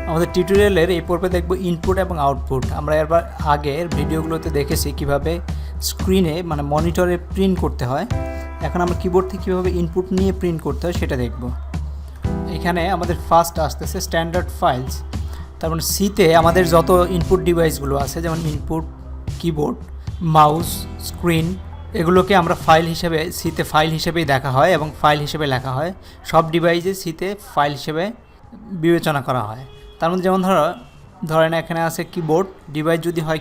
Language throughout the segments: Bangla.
আমাদের টিউটোরিয়ালের এই পর্বে দেখব ইনপুট এবং আউটপুট। আমরা এবার আগের ভিডিওগুলোতে দেখেছি কিভাবে স্ক্রিনে মানে মনিটরে প্রিন্ট করতে হয়। এখন আমরা কিবোর্ড থেকে কীভাবে ইনপুট নিয়ে প্রিন্ট করতে হয় সেটা দেখব। এখানে আমাদের ফার্স্ট আসতেছে স্ট্যান্ডার্ড ফাইলস। তার মানে সিতে আমাদের যত ইনপুট ডিভাইসগুলো আছে, যেমন ইনপুট, কিবোর্ড, মাউস, স্ক্রিন, এগুলোকে আমরা ফাইল হিসেবে সিতে ফাইল হিসেবেই দেখা হয় এবং ফাইল হিসেবে লেখা হয়। সব ডিভাইসে সিতে ফাইল হিসেবে বিবেচনা করা হয়। তার মধ্যে যেমন ধরেন এখানে আছে কিবোর্ড ডিভাইস। যদি হয়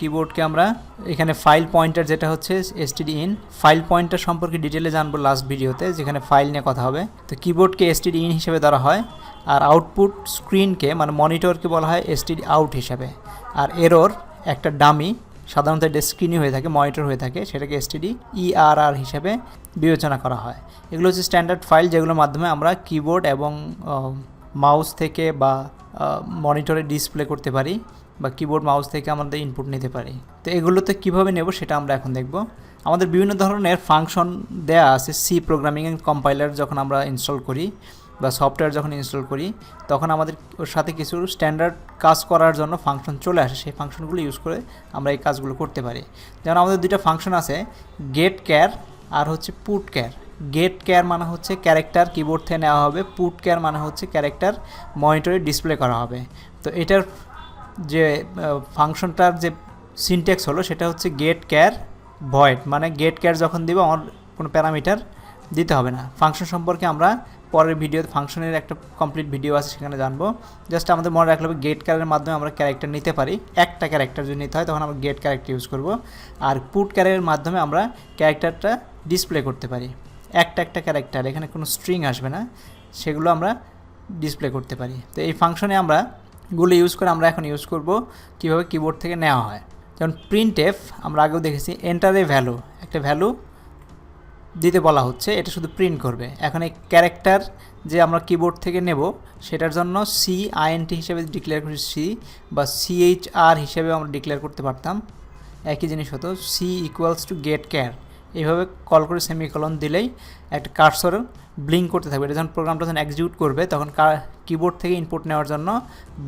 কিবোর্ডকে আমরা এখানে ফাইল পয়েন্টার যেটা হচ্ছে stdin, ফাইল পয়েন্টার সম্পর্কে ডিটেলে জানবো লাস্ট ভিডিওতে, যেখানে ফাইল নিয়ে কথা হবে। তো কিবোর্ডকে stdin হিসেবে ধরা হয়, আর আউটপুট স্ক্রিনকে মানে মনিটরকে বলা হয় stdout হিসাবে। আর এরর একটা ডামি, সাধারণত এটা স্ক্রিনই হয়ে থাকে, মনিটর হয়ে থাকে, সেটাকে stderr হিসাবে বিবেচনা করা হয়। এগুলো হচ্ছে স্ট্যান্ডার্ড ফাইল, যেগুলোর মাধ্যমে আমরা কিবোর্ড এবং মাউস থেকে বা মনিটরে ডিসপ্লে করতে পারি, বা কিবোর্ড মাউস থেকে আমাদের ইনপুট নিতে পারি। তো এগুলোতে কীভাবে নেব সেটা আমরা এখন দেখব। আমাদের বিভিন্ন ধরনের ফাংশন দেয়া আছে সি প্রোগ্রামিং এন্ড কম্পাইলার যখন আমরা ইনস্টল করি বা সফটওয়্যার যখন ইনস্টল করি, তখন আমাদের ওর সাথে কিছু স্ট্যান্ডার্ড কাজ করার জন্য ফাংশন চলে আসে। সেই ফাংশনগুলো ইউজ করে আমরা এই কাজগুলো করতে পারি। যেমন আমাদের দুইটা ফাংশন আছে, গেট ক্যার আর হচ্ছে পুট ক্যার। গেট ক্যার মানে হচ্ছে ক্যারেক্টার কিবোর্ড থেকে নেওয়া হবে, পুট ক্যার মানে হচ্ছে ক্যারেক্টার মনিটরে ডিসপ্লে করা হবে। তো এটার যে ফাংশনটার যে সিনট্যাক্স হলো সেটা হচ্ছে গেট ক্যার ভয়েড, মানে গেট ক্যার যখন দিব আমার কোনো প্যারামিটার দিতে হবে না। ফাংশন সম্পর্কে আমরা পরের ভিডিওতে ফাংশনের একটা কমপ্লিট ভিডিও আছে, সেখানে জানবো। জাস্ট আমাদের মনে রাখলে হবে গেট ক্যারের মাধ্যমে আমরা ক্যারেক্টার নিতে পারি। একটা ক্যারেক্টার যদি নিতে হয় তখন আমরা গেট ক্যারেক্টার ইউজ করব। আর পুট ক্যারের মাধ্যমে আমরা ক্যারেক্টারটা ডিসপ্লে করতে পারি। একটা ক্যারেক্টার, এখানে কোনো স্ট্রিং আসবে না, সেগুলো আমরা ডিসপ্লে করতে পারি। তো এই ফাংশনে আমরা গুলো ইউজ করে আমরা এখন ইউজ করব কীভাবে কিবোর্ড থেকে নেওয়া হয়। যেমন প্রিন্টএফ আমরা আগেও দেখেছি, এন্টার এ ভ্যালু, একটা ভ্যালু দিতে বলা হচ্ছে, এটা শুধু প্রিন্ট করবে। এখন এই ক্যারেক্টার যে আমরা কিবোর্ড থেকে নেব সেটার জন্য CINT হিসেবে ডিক্লেয়ার করছি, সি বা CHR হিসেবে আমরা ডিক্লেয়ার করতে পারতাম, একই জিনিস হতো। C = গেট ক্যার, এইভাবে কল করে সেমিকলন দিলেই একটা কার্সর ব্লিঙ্ক করতে থাকবে। এটা যখন প্রোগ্রামটা যখন এক্সিকিউট করবে তখন কিবোর্ড থেকে ইনপুট নেওয়ার জন্য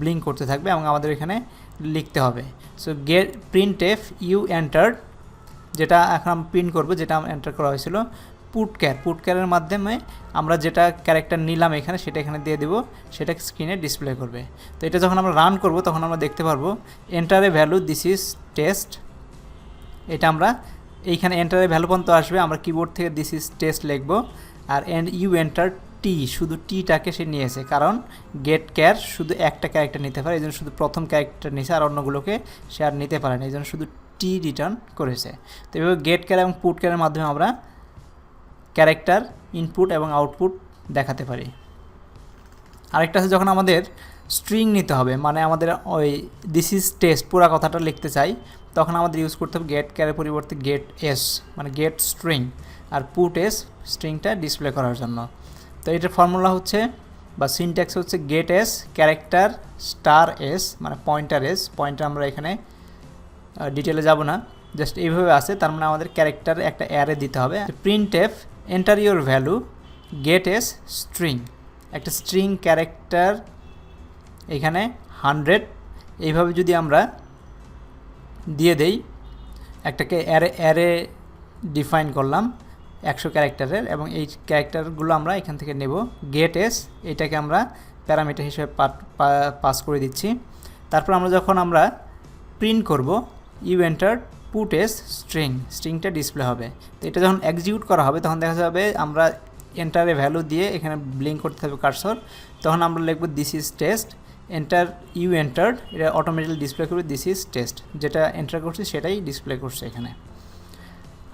ব্লিঙ্ক করতে থাকবে এবং আমাদের এখানে লিখতে হবে। So get printf you entered, যেটা এখন আমরা প্রিন্ট করবো, যেটা এন্টার করা হয়েছিল, পুট ক্যারের মাধ্যমে আমরা যেটা ক্যারেক্টার নিলাম এখানে সেটা এখানে দিয়ে দেবো, সেটা স্ক্রিনে ডিসপ্লে করবে। তো এটা যখন আমরা রান করব তখন আমরা দেখতে পারবো enter a value, this is test. এটা আমরা এইখানে এন্টার এ ভ্যালু পর্যন্ত আসবে, আমরা কিবোর্ড থেকে দিস ইজ টেস্ট লিখব। আর ইউ এন্টার টি, শুধু টিটাকে সে নিয়েছে, কারণ গেট ক্যার শুধু একটা ক্যারেক্টার নিতে পারে, এই জন্য শুধু প্রথম ক্যারেক্টার নিয়েছে, আর অন্যগুলোকে সে আর নিতে পারে না, এই জন্য শুধু টি রিটার্ন করেছে। তো এভাবে গেট ক্যার এবং পুট ক্যারের মাধ্যমে আমরা ক্যারেক্টার ইনপুট এবং আউটপুট দেখাতে পারি। আরেকটা আছে যখন আমাদের স্ট্রিং নিতে হবে, মানে আমাদের ওই দিস ইজ টেস্ট পুরো কথাটা লিখতে চাই, তখন আমাদের ইউজ করতে হবে গেট ক্যারের পরিবর্তে গেট এস, মানে গেট স্ট্রিং, আর পুট এস স্ট্রিংটা ডিসপ্লে করার জন্য। তো এটার ফর্মুলা হচ্ছে বা সিনট্যাক্স হচ্ছে get S character star S, মানে পয়েন্টার এস। পয়েন্টার আমরা এখানে ডিটেলে যাব না, জাস্ট এইভাবে আছে। তার মানে আমাদের ক্যারেক্টার একটা অ্যারে দিতে হবে। Printf enter your value get S string, একটা স্ট্রিং ক্যারেক্টার এখানে 100, এইভাবে যদি আমরা দিয়ে দেই, একটাকে অ্যারে ডিফাইন করলাম 100 ক্যারেক্টারের, এবং এই ক্যারেক্টারগুলো আমরা এখান থেকে নেব। গেট এস এটাকে আমরা প্যারামিটার হিসেবে পাস করে দিচ্ছি। তারপর যখন আমরা প্রিন্ট করব, ইউ এন্টার পুট এস স্ট্রিংটা ডিসপ্লে হবে। তো এটা যখন এক্সিকিউট করা হবে তখন দেখা যাবে আমরা এন্টারে ভ্যালু দিয়ে এখানে ব্লিঙ্ক করতে হবে কার্সর, তখন আমরা লিখব this is test, enter you entered, এটা অটোমেটিক্যালি ডিসপ্লে করবে দিস ইজ টেস্ট, যেটা এন্টার করছি সেটাই ডিসপ্লে করছে এখানে।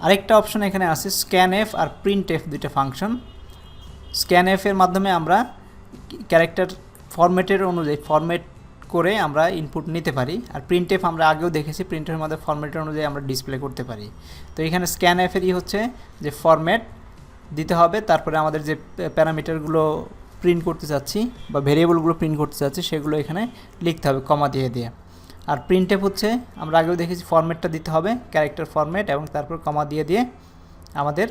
আরেকটা অপশন এখানে আছে স্ক্যানএফ আর প্রিন্টএফ, দুইটা ফাংশন। স্ক্যানএফের মাধ্যমে আমরা ক্যারেক্টার ফরম্যাটের অনুযায়ী ফরম্যাট করে আমরা ইনপুট নিতে পারি, আর প্রিন্টএফ আমরা আগেও দেখেছি, প্রিন্টের মধ্যে ফরম্যাটের অনুযায়ী আমরা ডিসপ্লে করতে পারি। তো এখানে স্ক্যানএফেরই হচ্ছে যে ফরম্যাট দিতে হবে, তারপরে আমাদের যে প্যারামিটারগুলো প্রিন্ট করতে চাচ্ছি বা ভেরিয়েবলগুলো প্রিন্ট করতে চাচ্ছি সেগুলো এখানে লিখতে হবে কমা দিয়ে। আর প্রিন্টএফ হচ্ছে আমরা আগেও দেখেছি ফরম্যাটটা দিতে হবে, ক্যারেক্টার ফরম্যাট, এবং তারপর কমা দিয়ে আমাদের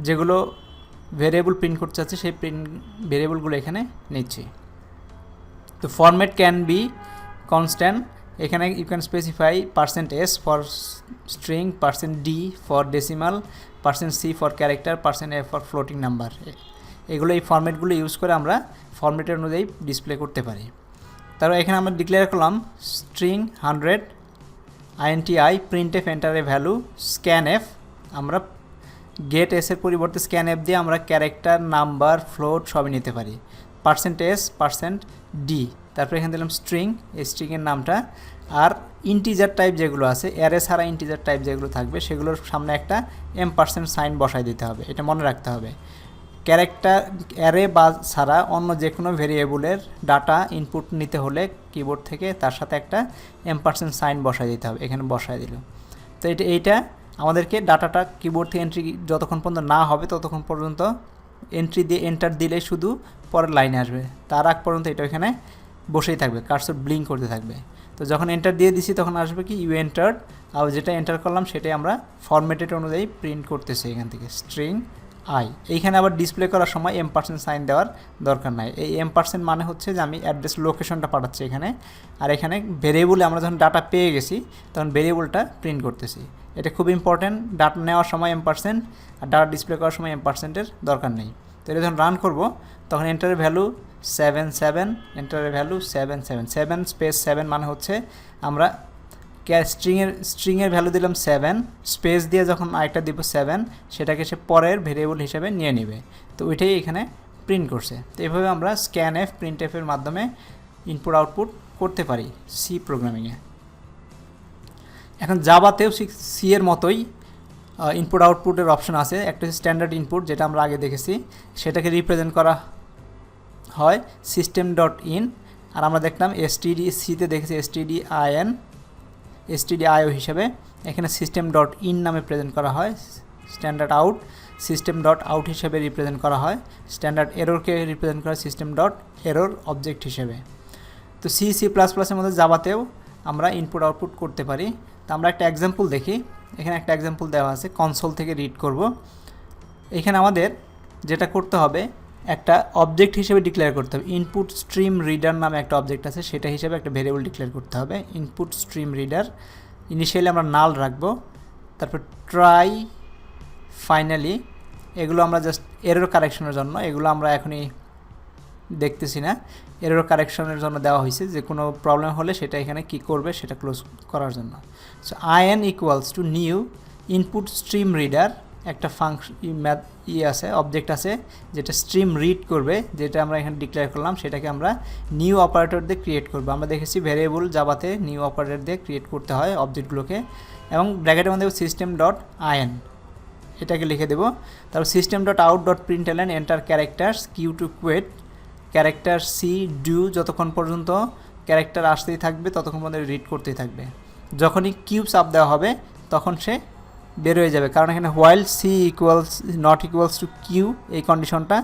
যেগুলো ভেরিয়েবল প্রিন্ট করতে চাচ্ছি সেই ভেরিয়েবলগুলো এখানে নিচ্ছি। তো ফরম্যাট ক্যান বি কনস্ট্যান্ট, এখানে you can specify %s for string, %d for decimal, %c for character, %f for floating number. এগুলো এই ফরম্যাটগুলো ইউজ করে আমরা ফরম্যাটের অনুযায়ী ডিসপ্লে করতে পারি। তারপর এখানে আমরা ডিক্লেয়ার করলাম string 100 INTI printf enter a value scanf, আমরা গেট এস এর পরিবর্তে scanf দিয়ে আমরা ক্যারেক্টার, নাম্বার, ফ্লোট সবই নিতে পারি। %s %d, তারপর এখানে দিলাম স্ট্রিং, এই স্ট্রিংয়ের নামটা। আর ইন্টিজার টাইপ যেগুলো আছে, অ্যারে ছাড়া ইন্টিজার টাইপ যেগুলো থাকবে সেগুলোর সামনে একটা M% সাইন বসাই দিতে হবে, এটা মনে রাখতে হবে। ক্যারেক্টার অ্যারে বা ছাড়া অন্য যে কোনো ভেরিয়েবলের ডাটা ইনপুট নিতে হলে কিবোর্ড থেকে তার সাথে একটা M% সাইন বসাই দিতে হবে, এখানে বসাই দিল। তো এইটা আমাদেরকে ডাটাটা কিবোর্ড থেকে এন্ট্রি যতক্ষণ পর্যন্ত না হবে ততক্ষণ পর্যন্ত এন্ট্রি দিয়ে এন্টার দিলে শুধু পরের লাইনে আসবে, তার আগ পর্যন্ত এটা এখানে বসেই থাকবে, কার্সর ব্লিঙ্ক করতে থাকবে। তো যখন এন্টার দিয়ে দিছি তখন আসবে কি ইউ এন্টার্ড, আর যেটা এন্টার করলাম সেটাই আমরা ফরম্যাটেড অনুযায়ী প্রিন্ট করতেছি এখান থেকে স্ট্রিং আই। এইখানে আবার ডিসপ্লে করার সময় M% সাইন দেওয়ার দরকার নাই। এই M% মানে হচ্ছে যে আমি অ্যাড্রেস লোকেশনটা পাঠাচ্ছি এখানে, আর এখানে ভেরিয়েবলে আমরা যখন ডাটা পেয়ে গেছি তখন ভেরিয়েবলটা প্রিন্ট করতেছি। এটা খুব ইম্পর্টেন্ট, ডাটা নেওয়ার সময় M%, আর ডাটা ডিসপ্লে করার সময় M%-এর দরকার নেই। তো এটা যখন রান করব তখন এন্টারের ভ্যালু 77, এন্টারের ভ্যালু 7 স্পেস 7 মানে হচ্ছে আমরা স্ট্রিংয়ের ভ্যালু দিলাম 7, স্পেস দিয়ে যখন আরেকটা দিব 7, সেটাকে সে পরের ভেরিয়েবল হিসেবে নিয়ে নেবে। তো ওইটাই এখানে প্রিন্ট করছে। তো এইভাবে আমরা স্ক্যানএফ, প্রিন্টএফের মাধ্যমে ইনপুট আউটপুট করতে পারি সি প্রোগ্রামিংয়ে। এখন জাভাতেও সি এর মতোই ইনপুট আউটপুটের অপশন আছে। একটা স্ট্যান্ডার্ড ইনপুট যেটা আমরা আগে দেখেছি, সেটাকে রিপ্রেজেন্ট করা হয় system.in, আর আমরা দেখলাম সিতে দেখেছি stdio হিসেবে, এখানে system.in নামে প্রেজেন্ট করা হয়। স্ট্যান্ডার্ড আউট system.out হিসেবে রিপ্রেজেন্ট করা হয়। স্ট্যান্ডার্ড এররকে রিপ্রেজেন্ট করা system.error অবজেক্ট হিসেবে। তো C++-এর মধ্যে জাভাতেও আমরা ইনপুট আউটপুট করতে পারি। তো আমরা একটা এক্সাম্পল দেখি। এখানে একটা এক্সাম্পল দেওয়া আছে, কনসোল থেকে রিড করব। এখানে আমাদের যেটা করতে হবে, একটা অবজেক্ট হিসেবে ডিক্লেয়ার করতে হবে। ইনপুট স্ট্রিম রিডার নামে একটা অবজেক্ট আছে, সেটা হিসেবে একটা ভেরিয়েবল ডিক্লেয়ার করতে হবে। ইনপুট স্ট্রিম রিডার ইনিশিয়ালি আমরা নাল রাখবো, তারপর ট্রাই, ফাইনালি, এগুলো আমরা জাস্ট এরর কারেকশনের জন্য, এগুলো আমরা এখনই দেখতেছি না, এরর কারেকশনের জন্য দেওয়া হয়েছে। যে কোনো প্রবলেম হলে সেটা এখানে কি করবে সেটা ক্লোজ করার জন্য। So in equals to new input stream reader, একটা আছে, অবজেক্ট আছে যেটা স্ট্রিম রিড করবে, যেটা আমরা এখানে ডিক্লেয়ার করলাম, সেটাকে আমরা নিউ অপারেটর দিয়ে ক্রিয়েট করবো। আমরা দেখেছি ভেরিয়েবল জাভাতে নিউ অপারেটর দিয়ে ক্রিয়েট করতে হয় অবজেক্টগুলোকে, এবং ব্র্যাকেটের মধ্যে system.in এটাকে লিখে দেবো। তারপর system.out.println enter characters Q to quit, character C do, যতক্ষণ পর্যন্ত ক্যারেক্টার আসতেই থাকবে ততক্ষণ পর্যন্ত রিড করতেই থাকবে। যখনই কিউ চাপ দেওয়া হবে তখন সে বের হয়ে যাবে, কারণ এখানে while C not equals to Q এই কন্ডিশনটা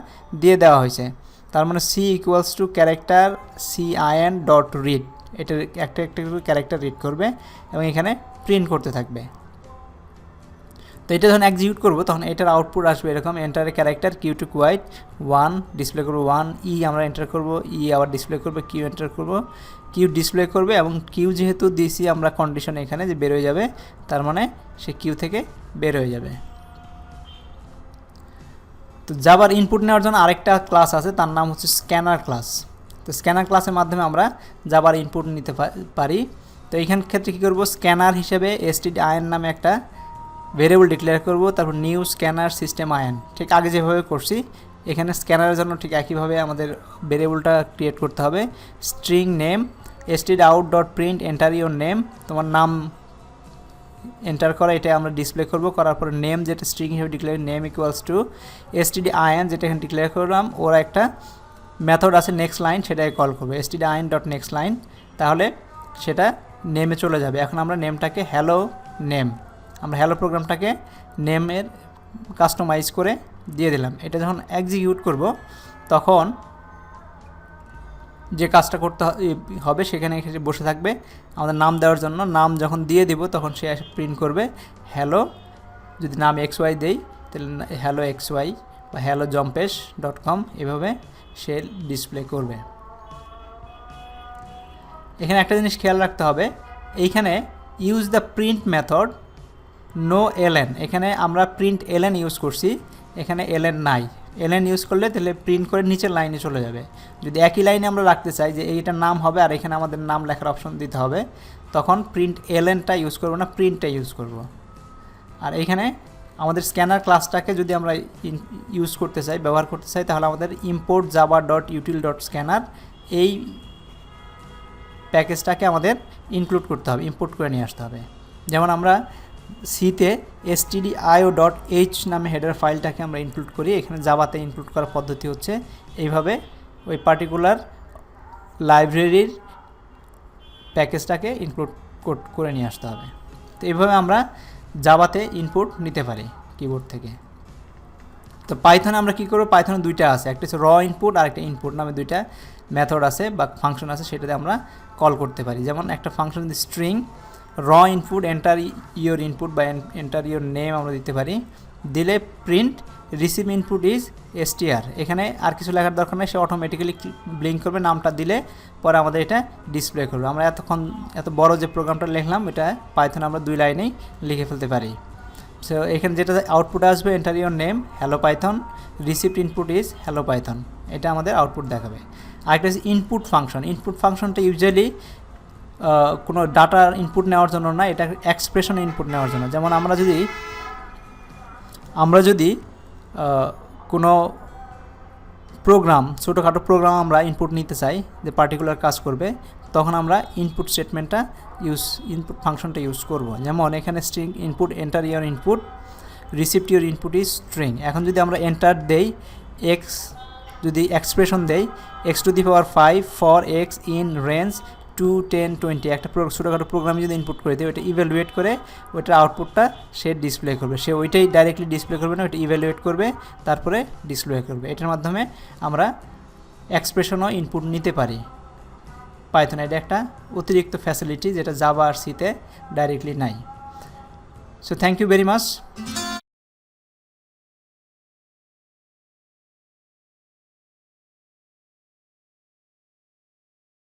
দিয়ে দেওয়া হয়েছে। তার মানে C equals to character CIN.read, এটা একটা একটা ক্যারেক্টার রিড করবে এবং এখানে প্রিন্ট করতে থাকবে। তো এটা যখন এক্সিকিউট করবো তখন এটার আউটপুট আসবে এরকম, enter character Q to quit 1, display করবো 1, ই আমরা এন্টার করবো, ই আবার ডিসপ্লে করবে, কিউ এন্টার করবো, কিউ ডিসপ্লে করবে, এবং কিউ যেহেতু দিয়েছি আমরা কন্ডিশন এখানে যে বের হয়ে যাবে, তার মানে সে কিউ থেকে বের হয়ে যাবে। তো জাভার ইনপুট নেওয়ার জন্য আরেকটা ক্লাস আছে, তার নাম হচ্ছে স্ক্যানার ক্লাস। তো স্ক্যানার ক্লাসের মাধ্যমে আমরা জাভার ইনপুট নিতে পারি। তো এইখান ক্ষেত্রে কী করবো, স্ক্যানার হিসেবে stdin নামে একটা ভেরিয়েবল ডিক্লেয়ার করব, তারপর নিউ স্ক্যানার সিস্টেম আইন, ঠিক আগে যেভাবে করছি এখানে স্ক্যানারের জন্য ঠিক একইভাবে আমাদের ভেরিয়েবলটা ক্রিয়েট করতে হবে। String name stdout.print enter your name, তোমার নাম এন্টার করা, এটা আমরা ডিসপ্লে করব। করার পরে নেম যেটা স্ট্রিং হিসেবে declare, name equals to stdin যেটা এখানে ডিক্লেয়ার করলাম, ওরা একটা মেথড আছে নেক্সট লাইন, সেটাকে কল করবে stdin.nextLine, তাহলে সেটা নেমে চলে যাবে। এখন আমরা নেমটাকে হ্যালো নেম, আমরা হ্যালো প্রোগ্রামটাকে নেমের কাস্টমাইজ করে দিয়ে দিলাম। এটা যখন এক্সিকিউট করব তখন যে কাজটা করতে হবে সেখানে এসে বসে থাকবে আমাদের নাম দেওয়ার জন্য। নাম যখন দিয়ে দিব তখন সে এসে প্রিন্ট করবে হ্যালো, যদি নাম XY দেই তাহলে হ্যালো XY বা hello jompesh.com, এভাবে সে ডিসপ্লে করবে। এখানে একটা জিনিস খেয়াল রাখতে হবে, এইখানে use the print method no LN, এখানে আমরা প্রিন্ট এলএন ইউজ করছি, এখানে এলএন নাই। এলএন ইউজ করলে তাহলে প্রিন্ট করে নিচের লাইনে চলে যাবে। যদি একই লাইনে আমরা রাখতে চাই যে এইটার নাম হবে আর এখানে আমাদের নাম লেখার অপশন দিতে হবে, তখন প্রিন্ট এলএনটা ইউজ করব না, প্রিন্টটা ইউজ করব। আর এইখানে আমাদের স্ক্যানার ক্লাসটাকে যদি আমরা ইউজ করতে চাই, ব্যবহার করতে চাই, তাহলে আমাদের import java.util.scanner এই প্যাকেজটাকে আমাদের ইনক্লুড করতে হবে, ইম্পোর্ট করে নিয়ে আসতে হবে। যেমন আমরা সিতে stdio.h নামে হেডার ফাইলটাকে আমরা ইনক্লুড করি, এখানে জাভাতে ইনক্লুড করার পদ্ধতি হচ্ছে এইভাবে ওই পার্টিকুলার লাইব্রেরির প্যাকেজটাকে ইনক্লুড করে নিয়ে আসতে হবে। তো এইভাবে আমরা জাভাতে ইনপুট নিতে পারি কিবোর্ড থেকে। তো পাইথনে আমরা কী করবো, পাইথনে দুইটা আছে, একটা হচ্ছে র ইনপুট আর একটা ইনপুট নামে দুইটা মেথড আছে বা ফাংশন আছে, সেটাতে আমরা কল করতে পারি। যেমন একটা ফাংশন স্ট্রিং র ইনপুট এন্টার ইয়োর ইনপুট বা এন্টার ইয়োর নেম আমরা দিতে পারি, দিলে print receive input is str, এখানে আর কিছু লেখার দরকার নেই, সে অটোমেটিক্যালি ব্লিঙ্ক করবে, নামটা দিলে পরে আমাদের এটা ডিসপ্লে করবে। আমরা এত বড় যে প্রোগ্রামটা লিখলাম এটা পাইথনে আমরা 2 লাইনেই লিখে ফেলতে পারি। সো এখানে যেটা আউটপুট আসবে enter your name hello Python, received input is hello Python, এটা আমাদের আউটপুট দেখাবে। আরেকটা হচ্ছে ইনপুট ফাংশন। ইনপুট ফাংশনটা ইউজুয়ালি কোনো ডাটার ইনপুট নেওয়ার জন্য না, এটা এক্সপ্রেশন ইনপুট নেওয়ার জন্য। যেমন আমরা যদি কোনো প্রোগ্রাম, ছোটোখাটো প্রোগ্রাম আমরা ইনপুট নিতে চাই যে পার্টিকুলার কাজ করবে, তখন আমরা ইনপুট স্টেটমেন্টটা ইনপুট ফাংশনটা ইউজ করব। যেমন এখানে string input enter your input, received your input is string. এখন যদি আমরা এন্টার দেই এক্স, যদি এক্সপ্রেশন দেই x⁵ for x in range 2, 10, 20, একটা ছোটোখাটো প্রোগ্রামে যদি ইনপুট করে দিই, ওইটা ইভ্যালুয়েট করে ওইটার আউটপুটটা সে ডিসপ্লে করবে। সে ওইটাই ডাইরেক্টলি ডিসপ্লে করবে না, ওইটা ইভ্যালুয়েট করবে তারপরে ডিসপ্লে করবে। এটার মাধ্যমে আমরা এক্সপ্রেশনও ইনপুট নিতে পারি পাইথনে। এটা একটা অতিরিক্ত ফ্যাসিলিটি যেটা জাভা আর সিতে ডাইরেক্টলি নাই। So thank you very much.